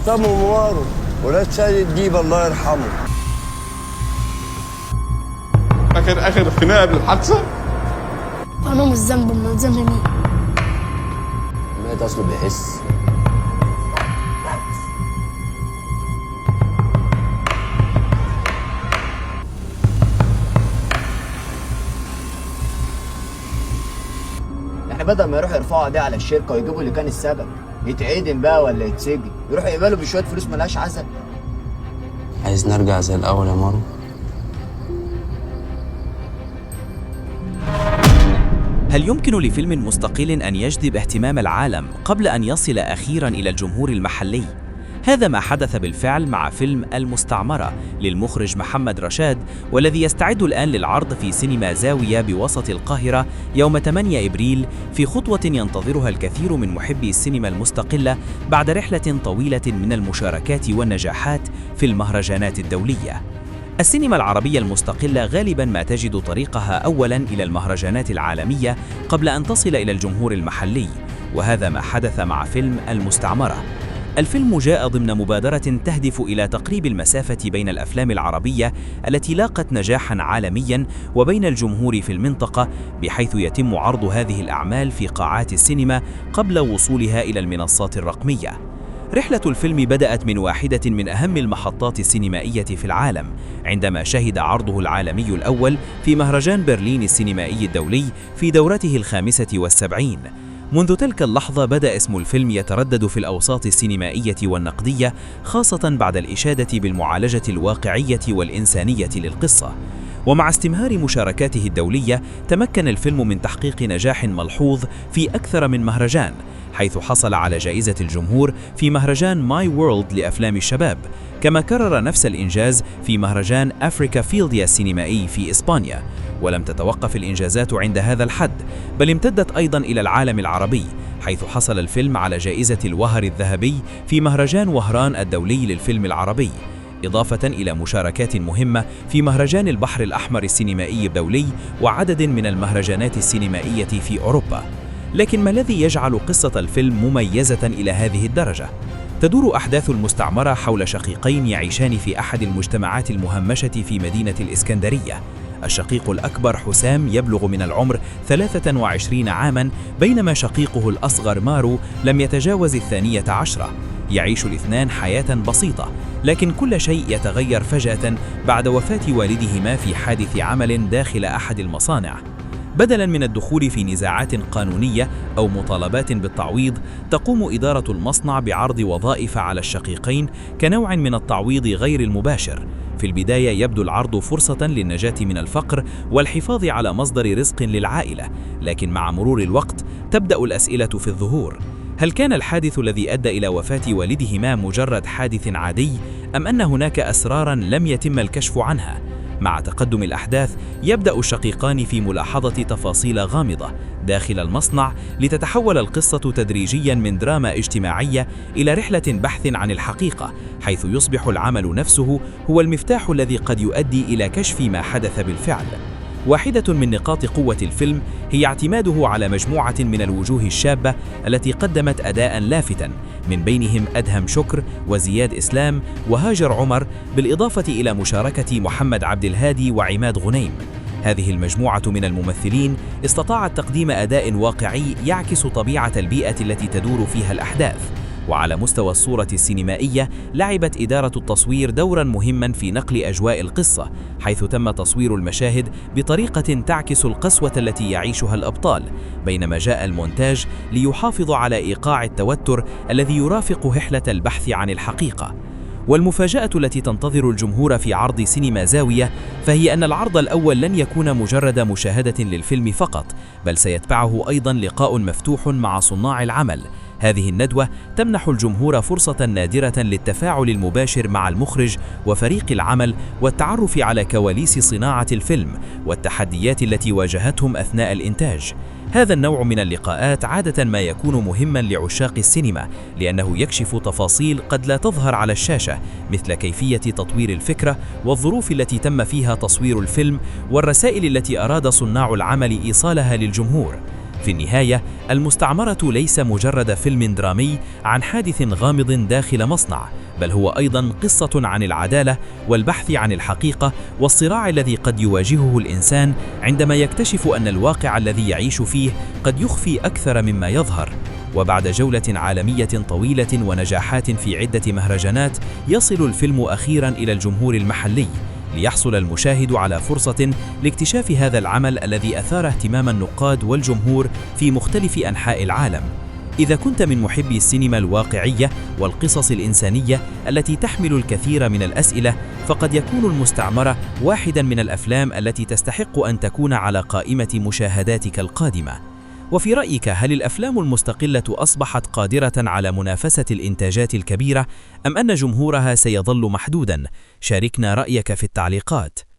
طب مبارك ولا سيد ديب الله يرحمه. اخر خناقه قبل الحادثه. انا مش ذنب، من ذنب مين؟ مات اصله بيحس. يعني بدل ما يروحوا يرفعوا قضيه على الشركه ويجيبوا اللي كان السبب، يتعدم بقى ولا يتسجن، يروحوا يقبلوا بشويه فلوس ملهاش عزا. عايز نرجع زي الاول يا مارو؟ هل يمكن لفيلم مستقل أن يجذب اهتمام العالم قبل أن يصل أخيراً إلى الجمهور المحلي؟ هذا ما حدث بالفعل مع فيلم المستعمرة للمخرج محمد رشاد، والذي يستعد الآن للعرض في سينما زاوية بوسط القاهرة يوم 8 إبريل، في خطوة ينتظرها الكثير من محبي السينما المستقلة بعد رحلة طويلة من المشاركات والنجاحات في المهرجانات الدولية. السينما العربية المستقلة غالباً ما تجد طريقها أولاً إلى المهرجانات العالمية قبل أن تصل إلى الجمهور المحلي، وهذا ما حدث مع فيلم المستعمرة. الفيلم جاء ضمن مبادرة تهدف إلى تقريب المسافة بين الأفلام العربية التي لاقت نجاحاً عالمياً وبين الجمهور في المنطقة، بحيث يتم عرض هذه الأعمال في قاعات السينما قبل وصولها إلى المنصات الرقمية. رحلة الفيلم بدأت من واحدة من أهم المحطات السينمائية في العالم، عندما شهد عرضه العالمي الأول في مهرجان برلين السينمائي الدولي في دورته 75. منذ تلك اللحظة بدأ اسم الفيلم يتردد في الأوساط السينمائية والنقدية، خاصة بعد الإشادة بالمعالجة الواقعية والإنسانية للقصة. ومع استمهار مشاركاته الدولية، تمكن الفيلم من تحقيق نجاح ملحوظ في أكثر من مهرجان، حيث حصل على جائزة الجمهور في مهرجان ماي وورلد لأفلام الشباب، كما كرر نفس الإنجاز في مهرجان أفريكا فيلديا السينمائي في إسبانيا. ولم تتوقف الإنجازات عند هذا الحد، بل امتدت أيضا إلى العالم العربي، حيث حصل الفيلم على جائزة الوهر الذهبي في مهرجان وهران الدولي للفيلم العربي، إضافة إلى مشاركات مهمة في مهرجان البحر الأحمر السينمائي الدولي وعدد من المهرجانات السينمائية في أوروبا. لكن ما الذي يجعل قصة الفيلم مميزة إلى هذه الدرجة؟ تدور أحداث المستعمرة حول شقيقين يعيشان في أحد المجتمعات المهمشة في مدينة الإسكندرية. الشقيق الأكبر حسام يبلغ من العمر 23 عاماً، بينما شقيقه الأصغر مارو لم يتجاوز 12. يعيش الاثنان حياة بسيطة، لكن كل شيء يتغير فجأة بعد وفاة والدهما في حادث عمل داخل أحد المصانع. بدلاً من الدخول في نزاعات قانونية أو مطالبات بالتعويض، تقوم إدارة المصنع بعرض وظائف على الشقيقين كنوع من التعويض غير المباشر. في البداية يبدو العرض فرصة للنجاة من الفقر والحفاظ على مصدر رزق للعائلة، لكن مع مرور الوقت تبدأ الأسئلة في الظهور. هل كان الحادث الذي أدى إلى وفاة والدهما مجرد حادث عادي، أم أن هناك أسراراً لم يتم الكشف عنها؟ مع تقدم الأحداث يبدأ الشقيقان في ملاحظة تفاصيل غامضة داخل المصنع، لتتحول القصة تدريجياً من دراما اجتماعية إلى رحلة بحث عن الحقيقة، حيث يصبح العمل نفسه هو المفتاح الذي قد يؤدي إلى كشف ما حدث بالفعل. واحدة من نقاط قوة الفيلم هي اعتماده على مجموعة من الوجوه الشابة التي قدمت أداءً لافتاً، من بينهم أدهم شكر وزياد إسلام وهاجر عمر، بالإضافة إلى مشاركة محمد عبد الهادي وعماد غنيم. هذه المجموعة من الممثلين استطاعت تقديم أداء واقعي يعكس طبيعة البيئة التي تدور فيها الأحداث. وعلى مستوى الصورة السينمائية، لعبت إدارة التصوير دورا مهما في نقل أجواء القصة، حيث تم تصوير المشاهد بطريقة تعكس القسوة التي يعيشها الأبطال، بينما جاء المونتاج ليحافظ على إيقاع التوتر الذي يرافق رحلة البحث عن الحقيقة. والمفاجأة التي تنتظر الجمهور في عرض سينما زاوية فهي أن العرض الأول لن يكون مجرد مشاهدة للفيلم فقط، بل سيتبعه أيضا لقاء مفتوح مع صناع العمل. هذه الندوة تمنح الجمهور فرصة نادرة للتفاعل المباشر مع المخرج وفريق العمل، والتعرف على كواليس صناعة الفيلم والتحديات التي واجهتهم أثناء الإنتاج. هذا النوع من اللقاءات عادة ما يكون مهما لعشاق السينما، لأنه يكشف تفاصيل قد لا تظهر على الشاشة، مثل كيفية تطوير الفكرة والظروف التي تم فيها تصوير الفيلم والرسائل التي أراد صناع العمل إيصالها للجمهور. في النهاية، المستعمرة ليس مجرد فيلم درامي عن حادث غامض داخل مصنع، بل هو أيضاً قصة عن العدالة والبحث عن الحقيقة والصراع الذي قد يواجهه الإنسان عندما يكتشف أن الواقع الذي يعيش فيه قد يخفي أكثر مما يظهر. وبعد جولة عالمية طويلة ونجاحات في عدة مهرجانات، يصل الفيلم أخيراً إلى الجمهور المحلي، ليحصل المشاهد على فرصة لاكتشاف هذا العمل الذي أثار اهتمام النقاد والجمهور في مختلف أنحاء العالم. إذا كنت من محبي السينما الواقعية والقصص الإنسانية التي تحمل الكثير من الأسئلة، فقد يكون المستعمرة واحداً من الأفلام التي تستحق أن تكون على قائمة مشاهداتك القادمة. وفي رأيك، هل الأفلام المستقلة أصبحت قادرة على منافسة الإنتاجات الكبيرة، أم أن جمهورها سيظل محدوداً؟ شاركنا رأيك في التعليقات.